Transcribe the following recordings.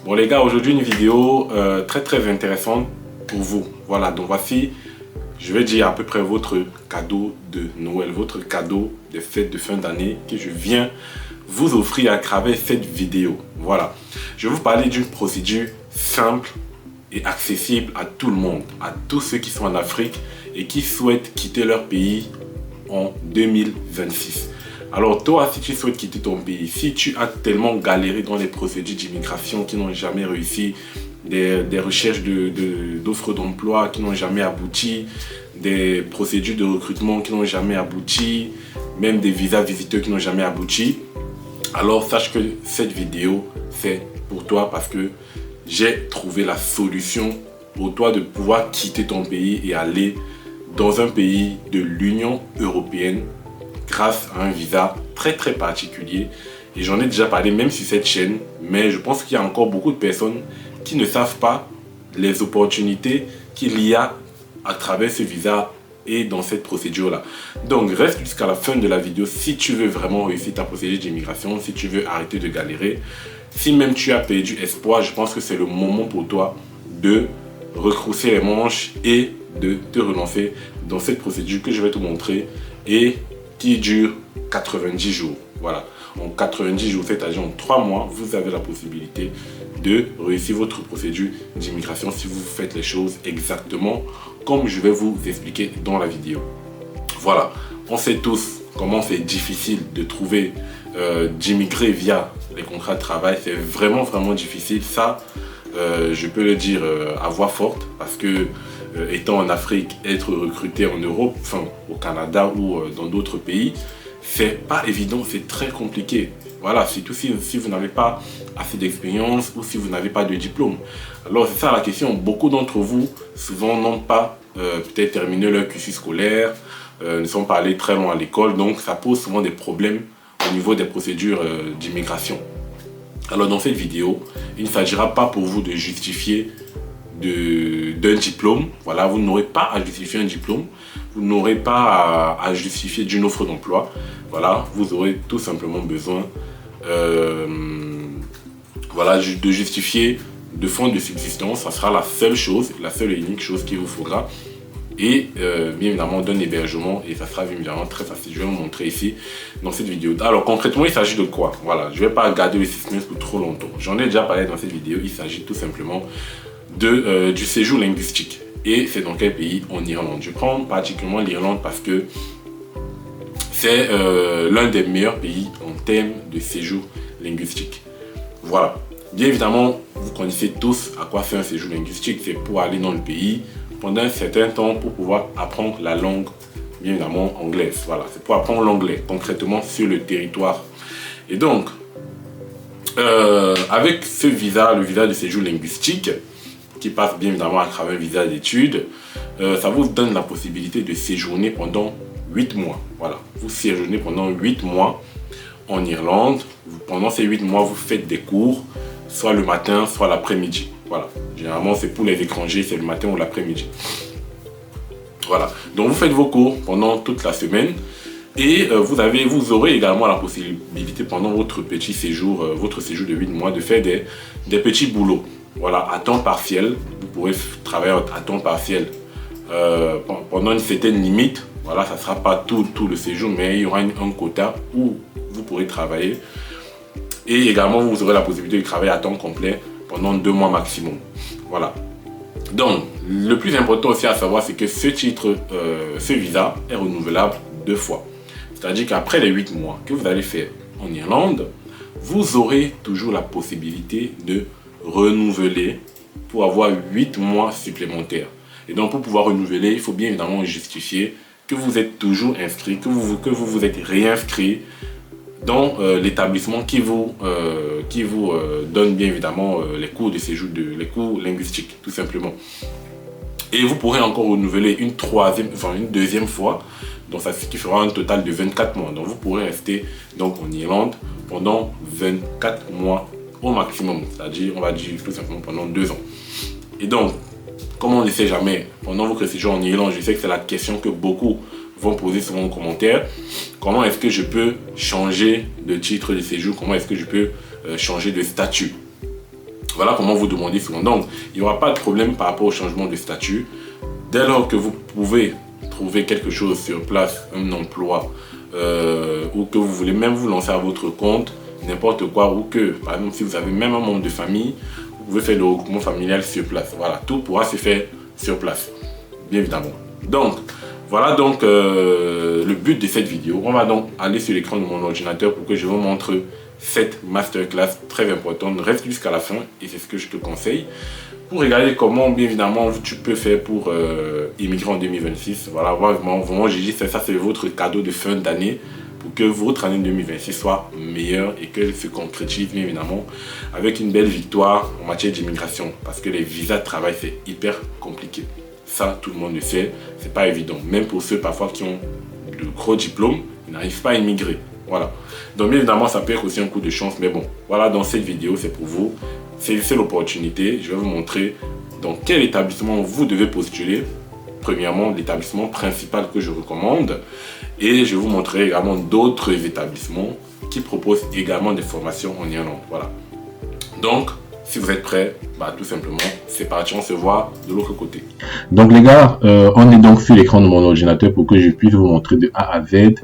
Bon les gars, aujourd'hui une vidéo très intéressante pour vous. Voilà, donc voici, je vais dire à peu près votre cadeau de Noël, votre cadeau des fêtes de fin d'année que je viens vous offrir à travers cette vidéo. Voilà, je vais vous parler d'une procédure simple et accessible à tout le monde, à tous ceux qui sont en Afrique et qui souhaitent quitter leur pays en 2026. Alors toi, si tu souhaites quitter ton pays, si tu as tellement galéré dans les procédures d'immigration qui n'ont jamais réussi, des recherches d'offres d'emploi qui n'ont jamais abouti, des procédures de recrutement qui n'ont jamais abouti, même des visas visiteurs qui n'ont jamais abouti, alors sache que cette vidéo, c'est pour toi parce que j'ai trouvé la solution pour toi de pouvoir quitter ton pays et aller dans un pays de l'Union européenne grâce à un visa très particulier. Et j'en ai déjà parlé même sur cette chaîne, mais je pense qu'il y a encore beaucoup de personnes qui ne savent pas les opportunités qu'il y a à travers ce visa et dans cette procédure-là. Donc reste jusqu'à la fin de la vidéo si tu veux vraiment réussir ta procédure d'immigration, si tu veux arrêter de galérer. Si même tu as perdu espoir, je pense que c'est le moment pour toi de retrousser les manches et de te relancer dans cette procédure que je vais te montrer et qui dure 90 jours. Voilà, en 90 jours, c'est-à-dire en 3 mois, vous avez la possibilité de réussir votre procédure d'immigration si vous faites les choses exactement comme je vais vous expliquer dans la vidéo. Voilà, on sait tous comment c'est difficile de trouver, d'immigrer via les contrats de travail. C'est vraiment difficile. Ça, je peux le dire à voix forte parce que étant en Afrique, être recruté en Europe, enfin au Canada ou dans d'autres pays, c'est pas évident, c'est très compliqué. Voilà, surtout si vous n'avez pas assez d'expérience ou si vous n'avez pas de diplôme. Alors c'est ça la question. Beaucoup d'entre vous, souvent, n'ont pas peut-être terminé leur cursus scolaire, ne sont pas allés très loin à l'école, donc ça pose souvent des problèmes au niveau des procédures d'immigration. Alors dans cette vidéo, il ne s'agira pas pour vous de justifier d'un diplôme. Voilà, vous n'aurez pas à justifier un diplôme, vous n'aurez pas à justifier d'une offre d'emploi. Voilà, vous aurez tout simplement besoin voilà, de justifier de fonds de subsistance. Ça sera la seule chose, la seule et unique chose qu'il vous faudra. Et bien évidemment d'un hébergement, et ça sera bien évidemment très facile. Je vais vous montrer ici dans cette vidéo. Alors concrètement, il s'agit de quoi? Voilà, je ne vais pas garder le suspense pour trop longtemps. J'en ai déjà parlé dans cette vidéo. Il s'agit tout simplement du séjour linguistique. Et c'est dans quel pays? En Irlande. Je prends particulièrement l'Irlande parce que c'est l'un des meilleurs pays en termes de séjour linguistique. Voilà. Bien évidemment, vous connaissez tous à quoi fait un séjour linguistique. C'est pour aller dans le pays pendant un certain temps pour pouvoir apprendre la langue, bien évidemment anglaise. Voilà, c'est pour apprendre l'anglais concrètement sur le territoire. Et donc, avec ce visa, le visa de séjour linguistique, qui passe bien évidemment à travers un visa d'études, ça vous donne la possibilité de séjourner pendant 8 mois. Voilà, vous séjournez pendant 8 mois en Irlande. Pendant ces 8 mois, vous faites des cours, soit le matin, soit l'après-midi. Voilà, généralement c'est pour les étrangers, c'est le matin ou l'après-midi. Voilà, donc vous faites vos cours pendant toute la semaine et vous aurez également la possibilité pendant votre petit séjour, votre séjour de 8 mois, de faire des petits boulots. Voilà, à temps partiel, vous pourrez travailler à temps partiel pendant une certaine limite. Voilà, ça ne sera pas tout le séjour, mais il y aura un quota où vous pourrez travailler. Et également, vous aurez la possibilité de travailler à temps complet pendant 2 mois maximum. Voilà. Donc, le plus important aussi à savoir, c'est que ce titre, ce visa est renouvelable 2 fois. C'est-à-dire qu'après les 8 mois que vous allez faire en Irlande, vous aurez toujours la possibilité de renouveler pour avoir 8 mois supplémentaires. Et donc, pour pouvoir renouveler, il faut bien évidemment justifier que vous êtes toujours inscrit, que vous vous êtes réinscrit dans l'établissement qui vous donne bien évidemment les cours de séjour, les cours linguistiques, tout simplement. Et vous pourrez encore renouveler une deuxième fois, donc ça ce qui fera un total de 24 mois. Donc vous pourrez rester donc en Irlande pendant 24 mois au maximum, c'est-à-dire on va dire tout simplement pendant 2 ans. Et donc, comme on ne sait jamais, pendant votre séjour en Irlande, je sais que c'est la question que beaucoup vont poser souvent en commentaire. Comment est-ce que je peux changer de titre de séjour? Comment est-ce que je peux changer de statut? Voilà comment vous demandez souvent. Donc, il n'y aura pas de problème par rapport au changement de statut. Dès lors que vous pouvez trouver quelque chose sur place, un emploi, ou que vous voulez même vous lancer à votre compte, n'importe quoi, ou que, par exemple, si vous avez même un membre de famille, vous pouvez faire le regroupement familial sur place. Voilà, tout pourra se faire sur place, bien évidemment. Donc, voilà donc le but de cette vidéo. On va donc aller sur l'écran de mon ordinateur pour que je vous montre cette masterclass très importante. Reste jusqu'à la fin et c'est ce que je te conseille pour regarder comment, bien évidemment, tu peux faire pour immigrer en 2026. Voilà, vraiment, j'ai dit ça c'est votre cadeau de fin d'année pour que votre année 2026 soit meilleure et qu'elle se concrétise, bien évidemment, avec une belle victoire en matière d'immigration. Parce que les visas de travail, c'est hyper compliqué. Ça, tout le monde le sait, c'est pas évident. Même pour ceux parfois qui ont de gros diplômes, ils n'arrivent pas à immigrer. Voilà. Donc, bien évidemment, ça peut être aussi un coup de chance. Mais bon, voilà, dans cette vidéo, c'est pour vous. C'est l'opportunité. Je vais vous montrer dans quel établissement vous devez postuler. Premièrement, l'établissement principal que je recommande. Et je vous montrerai également d'autres établissements qui proposent également des formations en Irlande. Voilà. Donc, si vous êtes prêts, tout simplement, c'est parti, on se voit de l'autre côté. Donc les gars, on est donc sur l'écran de mon ordinateur pour que je puisse vous montrer de A à Z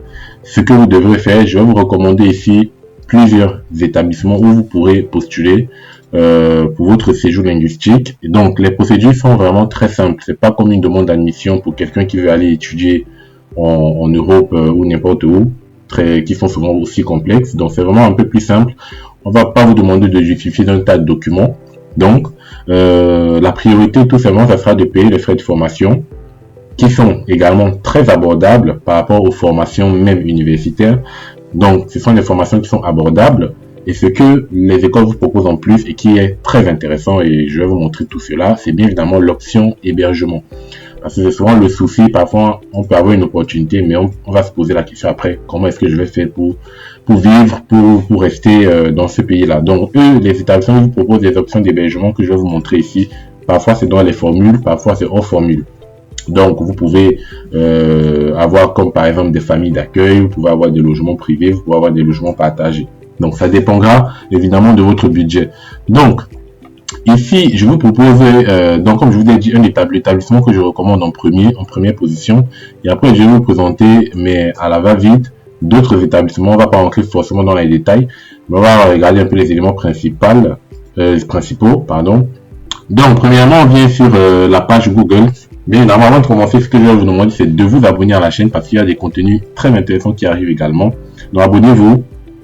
ce que vous devrez faire. Je vais vous recommander ici plusieurs établissements où vous pourrez postuler pour votre séjour linguistique. Et donc les procédures sont vraiment très simples. C'est pas comme une demande d'admission pour quelqu'un qui veut aller étudier en Europe ou n'importe où, qui sont souvent aussi complexes. Donc c'est vraiment un peu plus simple. On va pas vous demander de justifier d'un tas de documents. Donc, la priorité, tout simplement, ça sera de payer les frais de formation qui sont également très abordables par rapport aux formations même universitaires. Donc, ce sont des formations qui sont abordables et ce que les écoles vous proposent en plus et qui est très intéressant et je vais vous montrer tout cela, c'est bien évidemment l'option hébergement. Parce que c'est souvent le souci, parfois on peut avoir une opportunité, mais on va se poser la question après, comment est-ce que je vais faire pour vivre, pour rester dans ce pays-là. Donc eux, les établissements vous proposent des options d'hébergement que je vais vous montrer ici. Parfois c'est dans les formules, parfois c'est hors formule. Donc vous pouvez avoir comme par exemple des familles d'accueil, vous pouvez avoir des logements privés, vous pouvez avoir des logements partagés. Donc ça dépendra évidemment de votre budget. Donc ici, je vous propose, donc comme je vous ai dit, un établissement que je recommande en première position. Et après, je vais vous présenter, mais à la va-vite, d'autres établissements. On va pas rentrer forcément dans les détails, mais on va regarder un peu les éléments principaux. Donc, premièrement, on vient sur la page Google. Bien évidemment, avant de commencer, ce que je vais vous demander, c'est de vous abonner à la chaîne parce qu'il y a des contenus très intéressants qui arrivent également. Donc, abonnez-vous.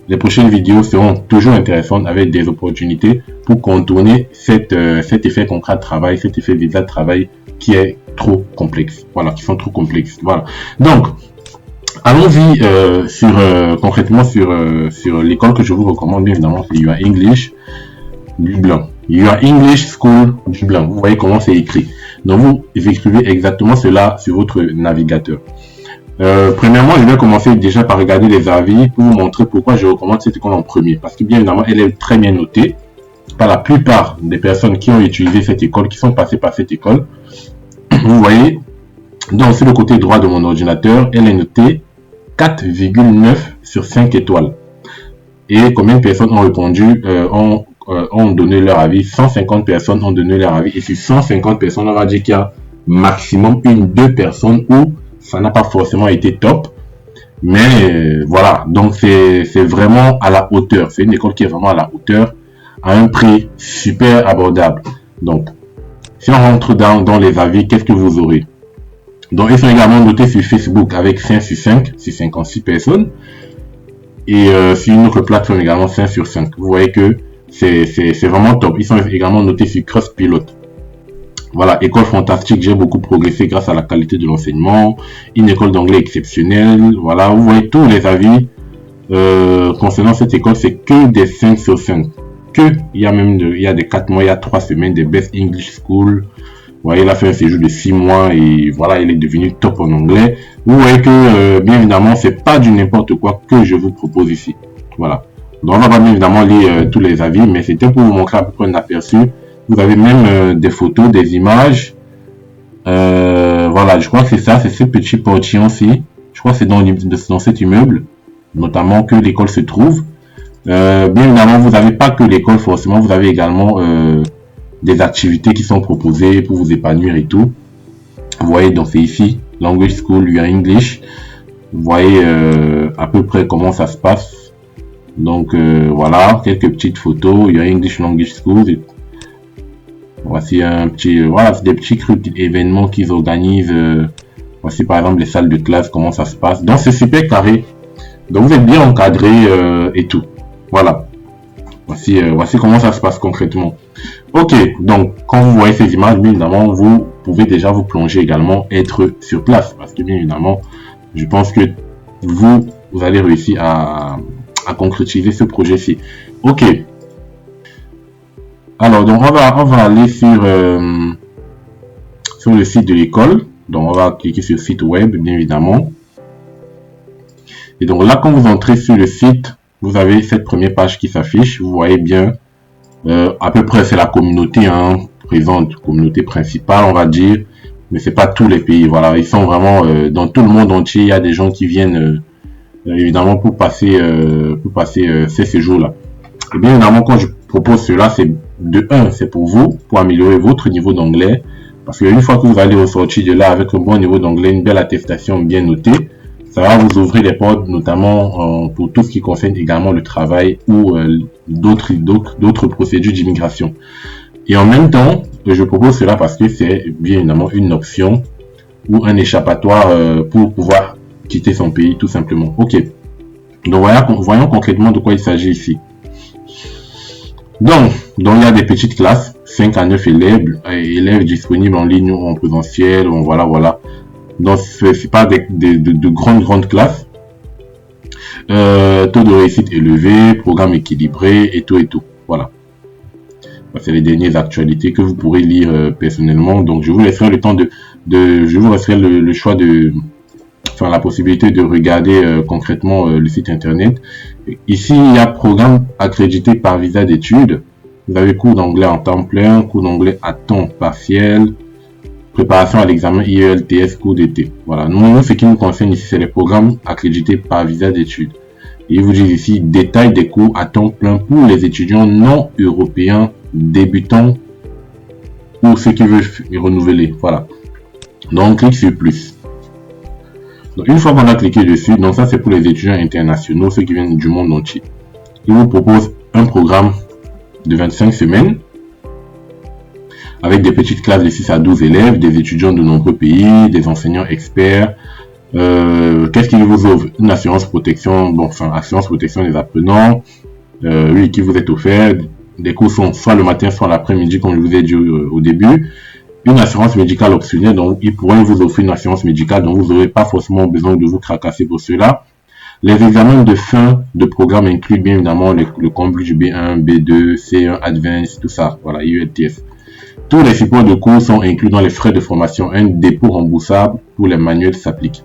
Les prochaines vidéos seront toujours intéressantes avec des opportunités pour contourner cet effet contrat de travail, cet effet visa de travail qui est trop complexe. Voilà, qui sont trop complexes. Voilà. Donc, allons-y concrètement sur l'école que je vous recommande, bien évidemment, c'est Your English Dublin. Your English School Dublin. Vous voyez comment c'est écrit. Donc, vous écrivez exactement cela sur votre navigateur. Premièrement, je vais commencer déjà par regarder les avis pour vous montrer pourquoi je recommande cette école en premier. Parce que bien évidemment, elle est très bien notée par la plupart des personnes qui ont utilisé cette école, qui sont passées par cette école. Vous voyez, donc sur le côté droit de mon ordinateur, elle est notée 4,9 sur 5 étoiles. Et combien de personnes ont répondu, ont donné leur avis? 150 personnes ont donné leur avis. Et sur 150 personnes, on va dire qu'il y a maximum 1-2 personnes où ça n'a pas forcément été top, mais voilà, donc c'est vraiment à la hauteur. C'est une école qui est vraiment à la hauteur, à un prix super abordable. Donc, si on rentre dans les avis, qu'est-ce que vous aurez? Donc, ils sont également notés sur Facebook avec 5 sur 5, sur 56 personnes. Et sur une autre plateforme également 5 sur 5. Vous voyez que c'est vraiment top. Ils sont également notés sur Trustpilot. Voilà, école fantastique, j'ai beaucoup progressé grâce à la qualité de l'enseignement. Une école d'anglais exceptionnelle. Voilà, vous voyez tous les avis concernant cette école, c'est que des 5 sur 5. Il y a des 4 mois, il y a 3 semaines, des Best English School. Vous voyez, il a fait un séjour de 6 mois et voilà, il est devenu top en anglais. Vous voyez que, bien évidemment, c'est pas du n'importe quoi que je vous propose ici. Voilà. Donc, on va bien évidemment lire tous les avis, mais c'était pour vous montrer à peu près un aperçu. Vous avez même des photos, des images. Voilà, je crois que c'est ça, c'est ce petit portillon-ci. Je crois que c'est dans cet immeuble, notamment que l'école se trouve. Bien évidemment, vous n'avez pas que l'école forcément, vous avez également des activités qui sont proposées pour vous épanouir et tout. Vous voyez, donc c'est ici, Language School, You are English. Vous voyez à peu près comment ça se passe. Donc voilà, quelques petites photos, You are English Language School. Voici un petit, voilà, c'est des petits événements qu'ils organisent. Voici par exemple les salles de classe, comment ça se passe. Donc c'est super carré. Donc vous êtes bien encadré et tout. Voilà. Voici comment ça se passe concrètement. Ok, donc quand vous voyez ces images, bien évidemment, vous pouvez déjà vous plonger également, être sur place. Parce que bien évidemment, je pense que vous allez réussir à concrétiser ce projet-ci. Ok. Alors, donc on va aller sur le site de l'école. Donc on va cliquer sur site web, bien évidemment. Et donc là, quand vous entrez sur le site, vous avez cette première page qui s'affiche. Vous voyez bien, à peu près c'est la communauté présente, communauté principale, on va dire. Mais c'est pas tous les pays. Voilà, ils sont vraiment dans tout le monde entier. Il y a des gens qui viennent évidemment pour passer ces séjours-là. Et bien évidemment, quand je propose cela, c'est de 1, c'est pour vous, pour améliorer votre niveau d'anglais. Parce qu'une fois que vous allez ressortir de là avec un bon niveau d'anglais, une belle attestation bien notée, ça va vous ouvrir les portes, notamment pour tout ce qui concerne également le travail ou d'autres procédures d'immigration. Et en même temps, je propose cela parce que c'est bien évidemment une option ou un échappatoire pour pouvoir quitter son pays tout simplement. Ok. Donc voyons concrètement de quoi il s'agit ici. Donc il y a des petites classes, 5 à 9 élèves disponibles en ligne ou en présentiel, voilà. Donc c'est pas de grandes classes. Taux de réussite élevé, programme équilibré et tout. Voilà. C'est les dernières actualités que vous pourrez lire personnellement. Donc je vous laisserai le temps je vous laisserai le choix la possibilité de regarder concrètement le site internet. Ici, il y a programme accrédité par visa d'études. Vous avez cours d'anglais en temps plein, cours d'anglais à temps partiel, préparation à l'examen IELTS, cours d'été. Voilà. Nous, ce qui nous concerne ici, c'est les programmes accrédités par visa d'études. Et vous dites ici, détail des cours à temps plein pour les étudiants non européens débutants ou ceux qui veulent renouveler. Voilà. Donc, on clique sur plus. Donc, une fois qu'on a cliqué dessus, donc ça c'est pour les étudiants internationaux, ceux qui viennent du monde entier. Il vous propose un programme de 25 semaines avec des petites classes de 6 à 12 élèves, des étudiants de nombreux pays, des enseignants experts. Qu'est-ce qu'il vous offre? Une assurance protection, assurance protection des apprenants, qui vous est offert. Des cours sont soit le matin, soit l'après-midi, comme je vous ai dit au début. Une assurance médicale optionnelle, donc ils pourront vous offrir une assurance médicale, donc vous n'aurez pas forcément besoin de vous tracasser pour cela. Les examens de fin de programme incluent bien évidemment le Cambridge B1, B2, C1, Advanced, tout ça, voilà, IELTS. Tous les supports de cours sont inclus dans les frais de formation. Un dépôt remboursable pour les manuels s'applique.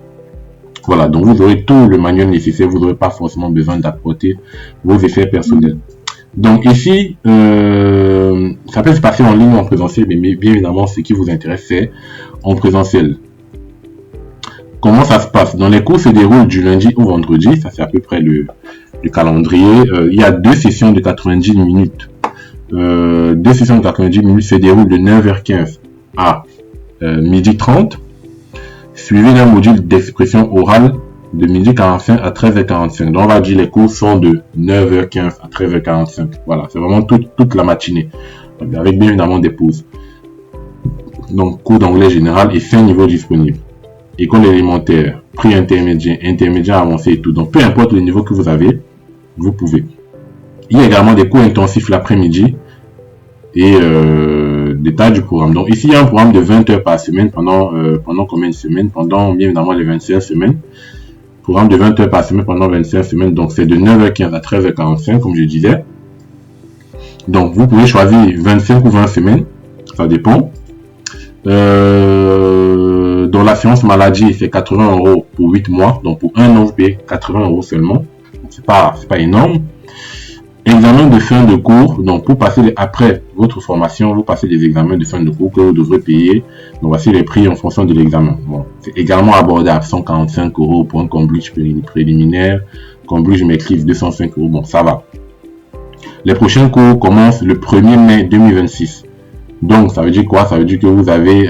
Voilà, donc vous aurez tout le manuel nécessaire, vous n'aurez pas forcément besoin d'apporter vos effets personnels. Donc ici, ça peut se passer en ligne ou en présentiel, mais bien évidemment, ce qui vous intéresse, c'est en présentiel. Comment ça se passe? Donc les cours se déroulent du lundi au vendredi, ça c'est à peu près le calendrier. Il y a 2 sessions de 90 minutes. 2 sessions de 90 minutes se déroulent de 9h15 à 12h30, suivi d'un module d'expression orale de 12h45 à 13h45. Donc on va dire les cours sont de 9h15 à 13h45. Voilà, c'est vraiment toute la matinée, avec bien évidemment des pauses. Donc cours d'anglais général et 5 niveaux disponibles. École élémentaire, pré-intermédiaire, intermédiaire avancé et tout. Donc peu importe le niveau que vous avez, vous pouvez. Il y a également des cours intensifs l'après-midi et détail du programme. Donc ici il y a un programme de 20 heures par semaine pendant combien de semaines? Pendant bien évidemment les 25 semaines. Programme de 20 heures par semaine pendant 25 semaines. Donc c'est de 9h15 à 13h45 comme je disais. Donc vous pouvez choisir 25 ou 20 semaines, ça dépend. Dans l'assurance maladie, c'est 80 € pour 8 mois. Donc pour un an, vous payez 80 € seulement. C'est pas énorme. Examen de fin de cours. Donc pour passer après votre formation, vous passez des examens de fin de cours que vous devrez payer. Donc voici les prix en fonction de l'examen. Bon, c'est également abordable. 145 € pour un Cambridge préliminaire. Cambridge maîtrise 205 €. Bon, ça va. Les prochains cours commencent le 1er mai 2026. Donc, ça veut dire quoi? Ça veut dire que vous avez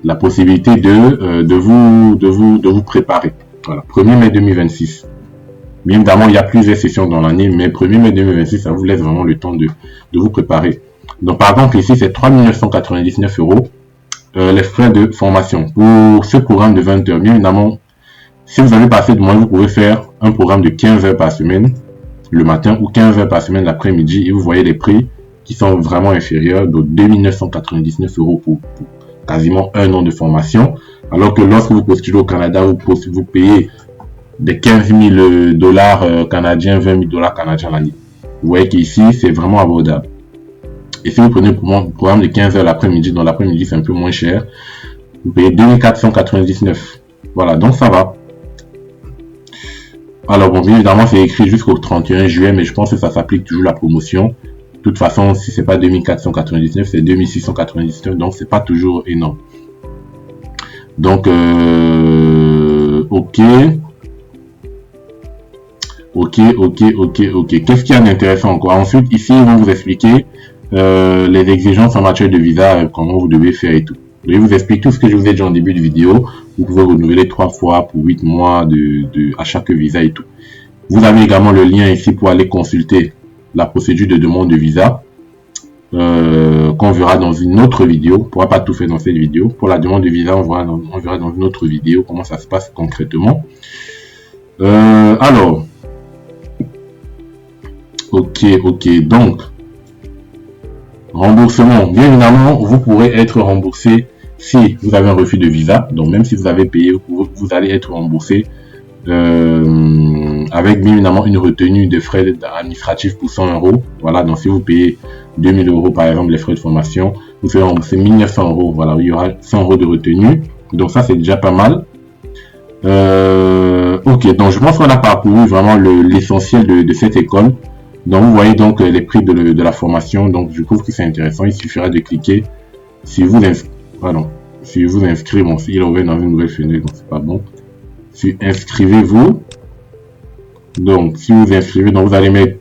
la possibilité de vous préparer. Voilà, 1er mai 2026. Bien évidemment, il y a plusieurs sessions dans l'année, mais 1er mai 2026, ça vous laisse vraiment le temps de vous préparer. Donc, par exemple, ici, c'est 3 999 €, les frais de formation. Pour ce programme de 20 heures, bien évidemment, si vous avez pas assez de moyens, vous pouvez faire un programme de 15 heures par semaine, le matin, ou 15 heures par semaine l'après-midi, et vous voyez les prix qui sont vraiment inférieurs, de 2 999 € pour quasiment un an de formation. Alors que lorsque vous postulez au Canada, vous payez des 15 000 $ canadiens, 20 000 $ canadiens l'année. Vous voyez qu'ici, c'est vraiment abordable. Et si vous prenez le programme de 15 heures l'après-midi, dans l'après-midi, c'est un peu moins cher, vous payez 2 499. Voilà, donc ça va. Alors, bon, bien évidemment, c'est écrit jusqu'au 31 juillet, mais je pense que ça s'applique toujours la promotion. De toute façon, si c'est pas 2499, c'est 2699, donc c'est pas toujours énorme. Donc, ok. Qu'est-ce qu'il y a d'intéressant encore? Ensuite, ici, ils vont vous expliquer les exigences en matière de visa, comment vous devez faire et tout. Je vous explique tout ce que je vous ai dit en début de vidéo. Vous pouvez renouveler 3 fois pour 8 mois à chaque visa et tout. Vous avez également le lien ici pour aller consulter la procédure de demande de visa qu'on verra dans une autre vidéo. On ne pourra pas tout faire dans cette vidéo. Pour la demande de visa, on verra dans une autre vidéo comment ça se passe concrètement. Alors, ok, donc, remboursement. Bien évidemment, vous pourrez être remboursé si vous avez un refus de visa. Donc, même si vous avez payé, vous allez être remboursé avec bien évidemment une retenue de frais administratifs pour 100 €. Voilà, donc si vous payez 2000 € par exemple les frais de formation, vous serez remboursé 1900 €. Voilà, il y aura 100 € de retenue. Donc ça, c'est déjà pas mal. Ok, donc je pense qu'on a parcouru vraiment l'essentiel de cette école. Donc vous voyez donc les prix de la formation. Donc je trouve que c'est intéressant. Il suffira de cliquer. Si vous inscrivez, bon, il est ouvert dans une nouvelle fenêtre, donc c'est pas bon. Si inscrivez-vous. Donc si vous inscrivez, donc vous allez mettre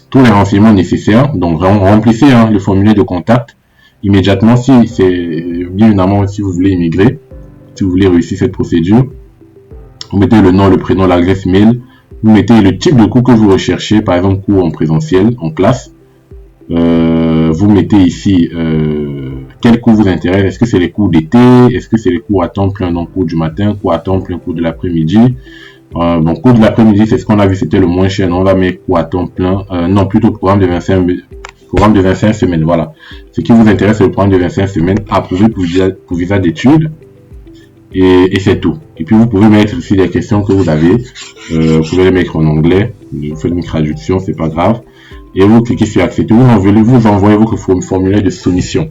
tous les renseignements nécessaires. Donc remplissez le formulaire de contact immédiatement si c'est bien évidemment si vous voulez immigrer, si vous voulez réussir cette procédure. Vous mettez le nom, le prénom, l'adresse mail. Vous mettez le type de cours que vous recherchez, par exemple cours en présentiel, en classe. Vous mettez ici quel cours vous intéresse. Est-ce que c'est les cours d'été? Est-ce que c'est les cours à temps plein, donc cours du matin, cours à temps plein, cours de l'après-midi? Bon, cours de l'après-midi, c'est ce qu'on a vu, c'était le moins cher. Non, on va mettre cours à temps plein. Non, plutôt programme de 25 semaines. Voilà. Ce qui vous intéresse, c'est le programme de 25 semaines approuvé pour visa d'études. Et c'est tout. Et puis vous pouvez mettre aussi les questions que vous avez. Vous pouvez les mettre en anglais. Vous faites une traduction, c'est pas grave. Et vous cliquez sur accepter. Vous envoyez votre formulaire de soumission.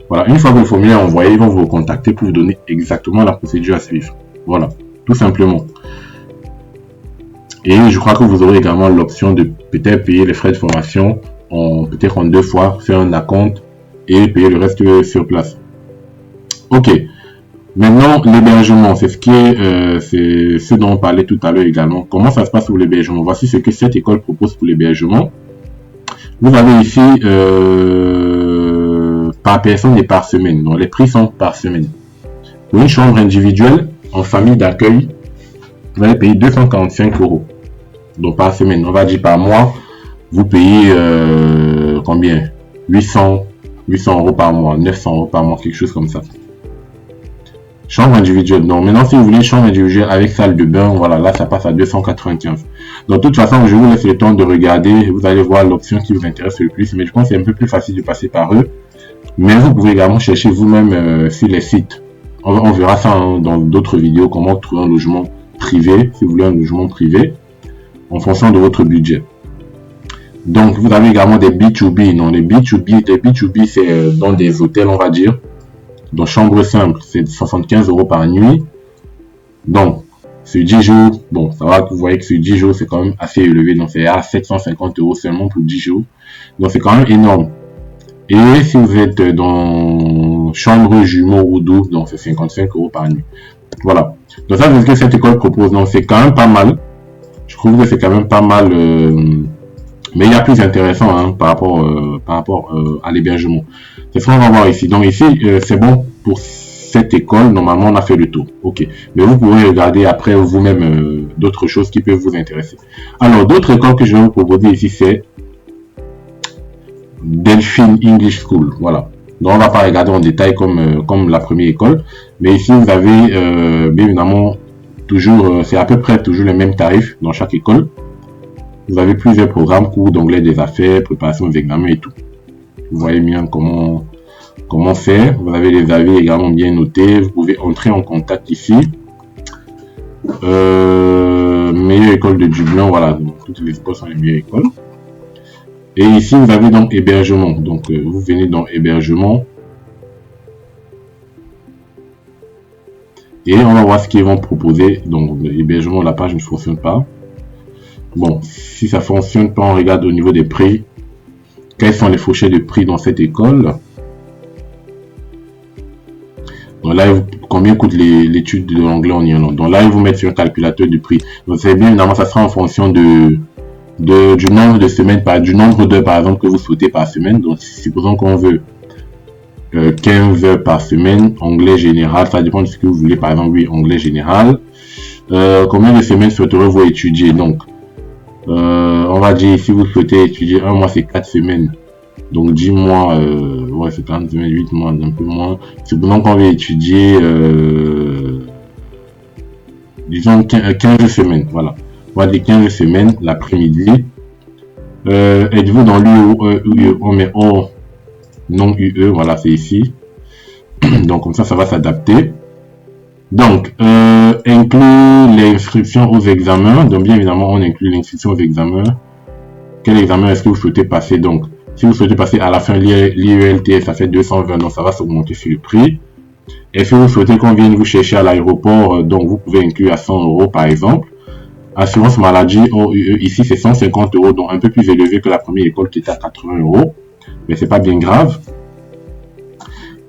Voilà. Une fois que le formulaire est envoyé, ils vont vous contacter pour vous donner exactement la procédure à suivre. Voilà. Tout simplement. Et je crois que vous aurez également l'option de peut-être payer les frais de formation peut-être en 2 fois, faire un acompte et payer le reste sur place. Ok. Maintenant, l'hébergement, c'est ce dont on parlait tout à l'heure également. Comment ça se passe pour l'hébergement? Voici ce que cette école propose pour l'hébergement. Vous avez ici par personne et par semaine. Donc, les prix sont par semaine. Pour une chambre individuelle en famille d'accueil, vous allez payer 245 €. Donc, par semaine. On va dire par mois, vous payez combien? 800 € par mois, 900 € par mois, quelque chose comme ça. Chambre individuelle. Donc maintenant, si vous voulez une chambre individuelle avec salle de bain, voilà, là ça passe à 295. Donc de toute façon, je vous laisse le temps de regarder. Vous allez voir l'option qui vous intéresse le plus. Mais je pense que c'est un peu plus facile de passer par eux. Mais vous pouvez également chercher vous-même sur les sites. On verra ça dans d'autres vidéos, comment trouver un logement privé, si vous voulez un logement privé, en fonction de votre budget. Donc vous avez également des B2B. Non, les B2B, c'est dans des hôtels, on va dire. Donc, chambre simple, c'est 75 € par nuit. Donc, sur 10 jours, bon, ça va, vous voyez que sur 10 jours, c'est quand même assez élevé. Donc, c'est à 750 € seulement pour 10 jours. Donc, c'est quand même énorme. Et si vous êtes dans chambre jumeau ou double, donc c'est 55 € par nuit. Voilà. Donc, ça, c'est ce que cette école propose. Donc, c'est quand même pas mal. Je Je trouve que c'est quand même pas mal, mais il y a plus intéressant hein, par rapport à l'hébergement. C'est ce qu'on va voir ici. Donc ici, c'est bon pour cette école. Normalement, on a fait le tour. Ok. Mais vous pouvez regarder après vous-même d'autres choses qui peuvent vous intéresser. Alors, d'autres écoles que je vais vous proposer ici, c'est Delphine English School. Voilà. Donc, on va pas regarder en détail comme la première école. Mais ici, vous avez bien évidemment toujours, c'est à peu près toujours les mêmes tarifs dans chaque école. Vous avez plusieurs programmes, cours d'anglais des affaires, préparation des examens et tout. Vous voyez bien comment faire. Vous avez les avis également bien notés. Vous pouvez entrer en contact ici. Meilleure école de Dublin, voilà. Donc, toutes les écoles sont les meilleures écoles. Et ici, vous avez donc hébergement. Donc, vous venez dans hébergement. Et on va voir ce qu'ils vont proposer. Donc, l'hébergement, la page ne fonctionne pas. Bon, si ça fonctionne pas, on regarde au niveau des prix. Quelles sont les fourchettes de prix dans cette école? Donc là, combien coûte l'étude de l'anglais en Irlande? Donc là, ils vous mettent sur un calculateur de prix. Donc c'est bien évidemment, ça sera en fonction du nombre de semaines, du nombre d'heures par exemple que vous souhaitez par semaine. Donc supposons qu'on veut 15 heures par semaine, anglais général, ça dépend de ce que vous voulez. Par exemple, oui, anglais général. Combien de semaines souhaiterez-vous étudier? Donc, on va dire si vous souhaitez étudier un mois, c'est 4 semaines. Donc 10 mois, ouais, c'est 40 semaines, 8 mois, un peu moins. Supposons qu'on veut étudier, disons 15 semaines, voilà. On va dire 15 semaines l'après-midi. Êtes-vous dans l'UE? On met hors non UE, voilà, c'est ici. Donc comme ça va s'adapter. Donc, inclut l'inscription aux examens. Donc bien évidemment, on inclut l'inscription aux examens. Quel examen est-ce que vous souhaitez passer? Donc, si vous souhaitez passer à la fin l'IELTS, ça fait 220, donc ça va s'augmenter sur le prix. Et si vous souhaitez qu'on vienne vous chercher à l'aéroport, donc vous pouvez inclure à 100 € par exemple. Assurance maladie hors UE, ici c'est 150 €, donc un peu plus élevé que la première école qui était à 80 €. Mais c'est pas bien grave.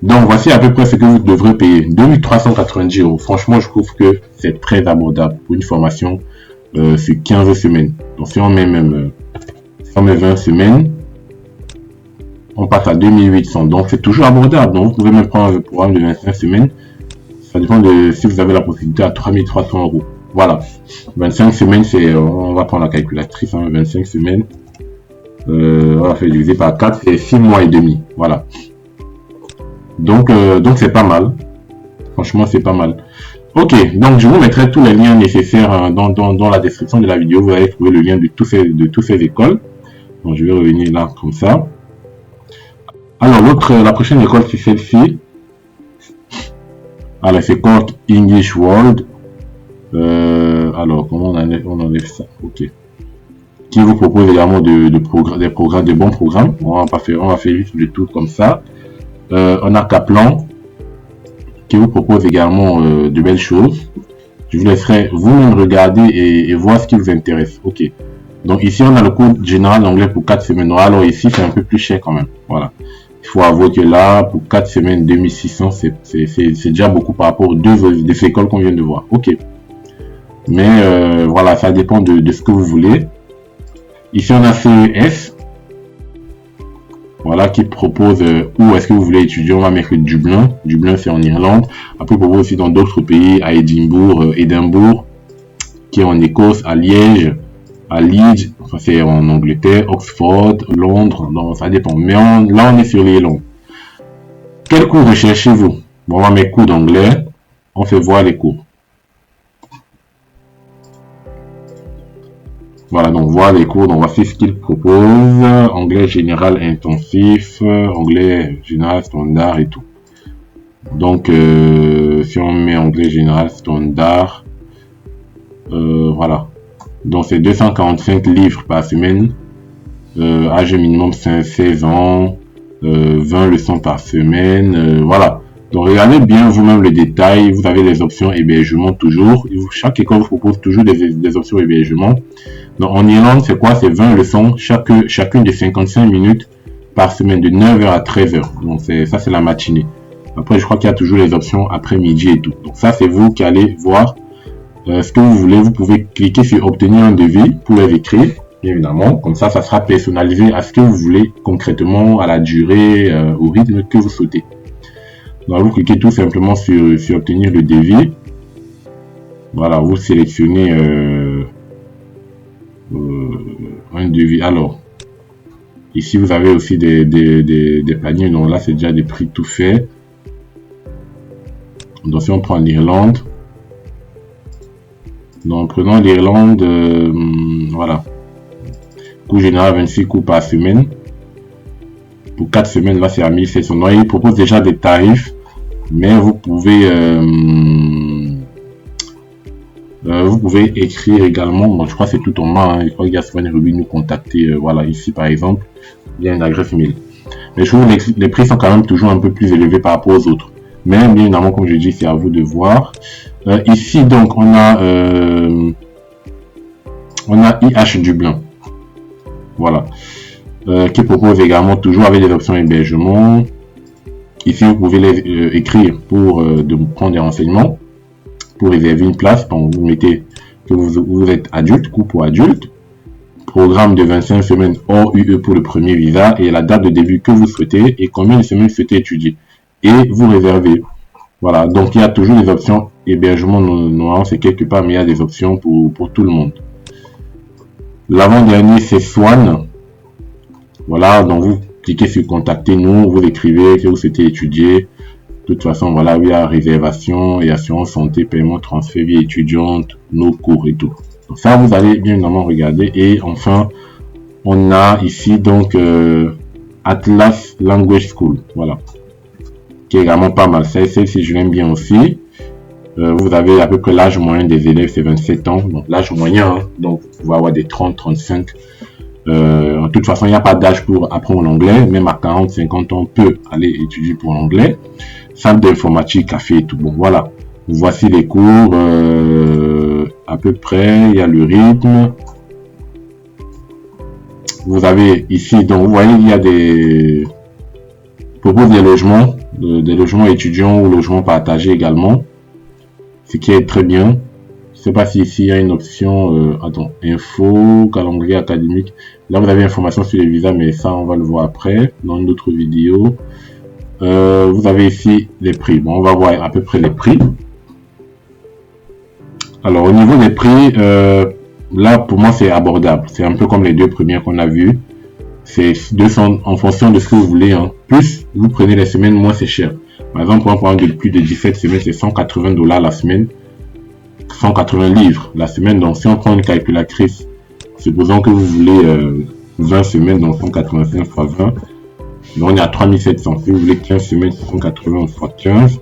Donc voici à peu près ce que vous devrez payer. 2390 €. Franchement, je trouve que c'est très abordable pour une formation sur 15 semaines. Donc si on met même 20 semaines, on passe à 2800. Donc c'est toujours abordable. Donc vous pouvez même prendre le programme de 25 semaines. Ça dépend de si vous avez la possibilité à 3300 €. Voilà. 25 semaines, c'est, on va prendre la calculatrice, hein, 25 semaines. On va faire diviser par 4, c'est 6 mois et demi. Voilà. Donc c'est pas mal. Franchement, c'est pas mal. Ok, donc je vous mettrai tous les liens nécessaires dans la description de la vidéo. Vous allez trouver le lien de toutes ces écoles. Donc je vais revenir là comme ça. Alors la prochaine école, c'est celle-ci. Alors c'est Court English World. Alors comment on enlève ça? Ok. Qui vous propose également des bons programmes. On va faire juste le tour comme ça. On a Kaplan qui vous propose également de belles choses. Je vous laisserai vous-même regarder et voir ce qui vous intéresse. Ok. Donc ici on a le cours général d'anglais pour 4 semaines. Alors ici c'est un peu plus cher quand même. Voilà. Il faut avouer que là pour 4 semaines 2600 c'est déjà beaucoup par rapport aux deux écoles qu'on vient de voir. Ok. Mais voilà, ça dépend de ce que vous voulez. Ici on a CES. Voilà, qui propose où est-ce que vous voulez étudier. On va mettre Dublin. Dublin, c'est en Irlande. Après, il propose aussi dans d'autres pays, à Édimbourg, qui est en Écosse, à Liège, à Leeds, enfin, c'est en Angleterre, Oxford, Londres. Donc, ça dépend. Mais là, on est sur l'Irlande. Quel cours recherchez-vous? Bon, on va mettre cours d'anglais. On fait voir les cours. Voilà, donc voir les cours, donc voici ce qu'ils proposent. Anglais général intensif, anglais général standard et tout. Donc, si on met anglais général standard, voilà. Donc, c'est 245 livres par semaine. Âge minimum 16 ans, 20 leçons par semaine, voilà. Donc, regardez bien vous-même le détail. Vous avez les options hébergement toujours. Chaque école vous propose toujours des options hébergement. Donc, en Irlande, c'est quoi? C'est 20 leçons, chacune de 55 minutes par semaine, de 9h à 13h. Donc, ça, c'est la matinée. Après, je crois qu'il y a toujours les options après-midi et tout. Donc, ça, c'est vous qui allez voir ce que vous voulez, vous pouvez cliquer sur obtenir un devis pour les écrire, bien évidemment. Comme ça sera personnalisé à ce que vous voulez concrètement, à la durée, au rythme que vous souhaitez. Donc, vous cliquez tout simplement sur obtenir le devis. Voilà, vous sélectionnez un devis. Alors, ici, vous avez aussi des paniers. Donc là, c'est déjà des prix tout faits. Donc, si on prend l'Irlande, donc prenons l'Irlande, voilà. Coût général 26 coups par semaine. Pour 4 semaines, là, c'est à 1700. Donc, il propose déjà des tarifs, mais vous pouvez écrire également. Bon, je crois que c'est tout en bas. Hein. Je crois qu'il y a Swan Ruby nous contacter. Voilà, ici par exemple, il y a une adresse mail. Mais je trouve que les prix sont quand même toujours un peu plus élevés par rapport aux autres. Mais bien évidemment, comme je dis, c'est à vous de voir. Ici, donc, on a IH Dublin. Voilà. Qui propose également toujours avec des options hébergement. Ici, vous pouvez les écrire pour prendre des renseignements, pour réserver une place. Donc, vous mettez que vous êtes adulte, couple ou adulte. Programme de 25 semaines hors UE pour le premier visa et la date de début que vous souhaitez et combien de semaines vous souhaitez étudier. Et vous réservez. Voilà. Donc, il y a toujours des options hébergement noir, c'est quelque part, mais il y a des options pour tout le monde. L'avant-dernier, c'est Swan. Voilà. Donc, vous cliquez sur contacter nous, vous écrivez que vous souhaitez étudier. De toute façon, voilà, il y a réservation et assurance santé, paiement, transfert, vie étudiante, nos cours et tout. Donc ça, vous allez bien évidemment regarder. Et enfin, on a ici donc Atlas Language School, voilà, qui est également pas mal. Celle-ci, je l'aime bien aussi. Vous avez à peu près l'âge moyen des élèves, c'est 27 ans. Donc l'âge moyen, hein, donc vous pouvez avoir des 30, 35. De toute façon, il n'y a pas d'âge pour apprendre l'anglais. Même à 40, 50 ans, on peut aller étudier pour l'anglais. Salle d'informatique, café et tout. Bon, voilà. Voici les cours. À peu près, il y a le rythme. Vous avez ici, donc vous voyez, il y a propose des logements étudiants ou logements partagés également. Ce qui est très bien. Je ne sais pas si ici il y a une option, info, calendrier académique. Là, vous avez information sur les visas, mais ça, on va le voir après, dans une autre vidéo. Vous avez ici les prix. Bon, on va voir à peu près les prix. Alors, au niveau des prix, là, pour moi, c'est abordable. C'est un peu comme les deux premières qu'on a vues. C'est 200 en fonction de ce que vous voulez. Hein. Plus vous prenez les semaines, moins c'est cher. Par exemple, pour un programme de plus de 17 semaines, c'est 180 $ la semaine. 180 livres la semaine. Donc, si on prend une calculatrice, supposons que vous voulez 20 semaines, donc 185 fois 20. Donc, on est à 3700. Si vous voulez 15 semaines, 180 fois 15.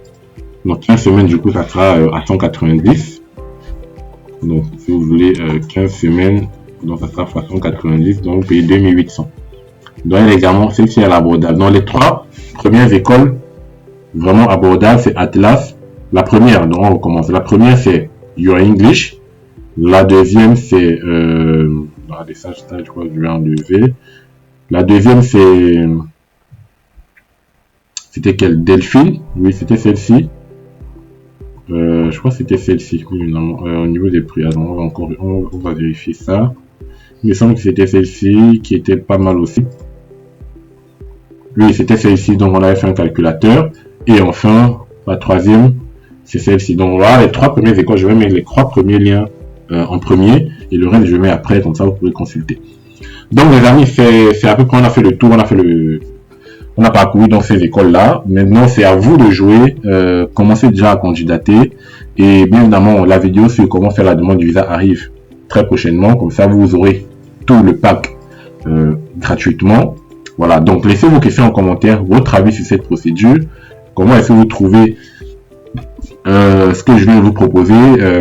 Donc, 15 semaines, du coup, ça sera à 190. Donc, si vous voulez 15 semaines, donc ça sera fois 190. Donc, vous payez 2800. Donc, également, celle-ci est abordable. Dans les trois premières écoles, vraiment abordables, c'est Atlas. La première, donc on commence. La première, c'est Your English. La deuxième, c'est je crois que je vais enlever. La deuxième, c'était quelle? Delphine? Oui, c'était celle-ci. Je crois que c'était celle-ci. Oui, au niveau des prix, alors on va vérifier ça. Il me semble que c'était celle-ci qui était pas mal aussi. Oui, c'était celle-ci, donc on avait fait un calculateur. Et enfin, la troisième, c'est celle-ci. Donc voilà, les trois premières écoles, je vais mettre les trois premiers liens en premier et le reste je mets après, comme ça vous pouvez consulter. Donc les amis, c'est à peu près, on a fait le tour, on a parcouru dans ces écoles là. Maintenant c'est à vous de jouer, commencez déjà à candidater et bien évidemment la vidéo sur comment faire la demande du visa arrive très prochainement, comme ça vous aurez tout le pack gratuitement. Voilà, donc laissez vos questions en commentaire, votre avis sur cette procédure, comment est-ce que vous trouvez ce que je viens de vous proposer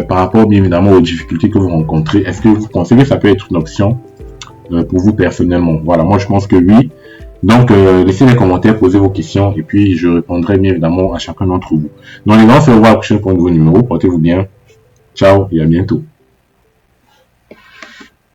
par rapport bien évidemment aux difficultés que vous rencontrez. Est-ce que vous pensez que ça peut être une option pour vous personnellement? Voilà, moi je pense que oui. Donc laissez les commentaires, posez vos questions et puis je répondrai bien évidemment à chacun d'entre vous. Donc les gars, on se revoit à la prochaine pour un nouveau numéro. Portez-vous bien. Ciao et à bientôt.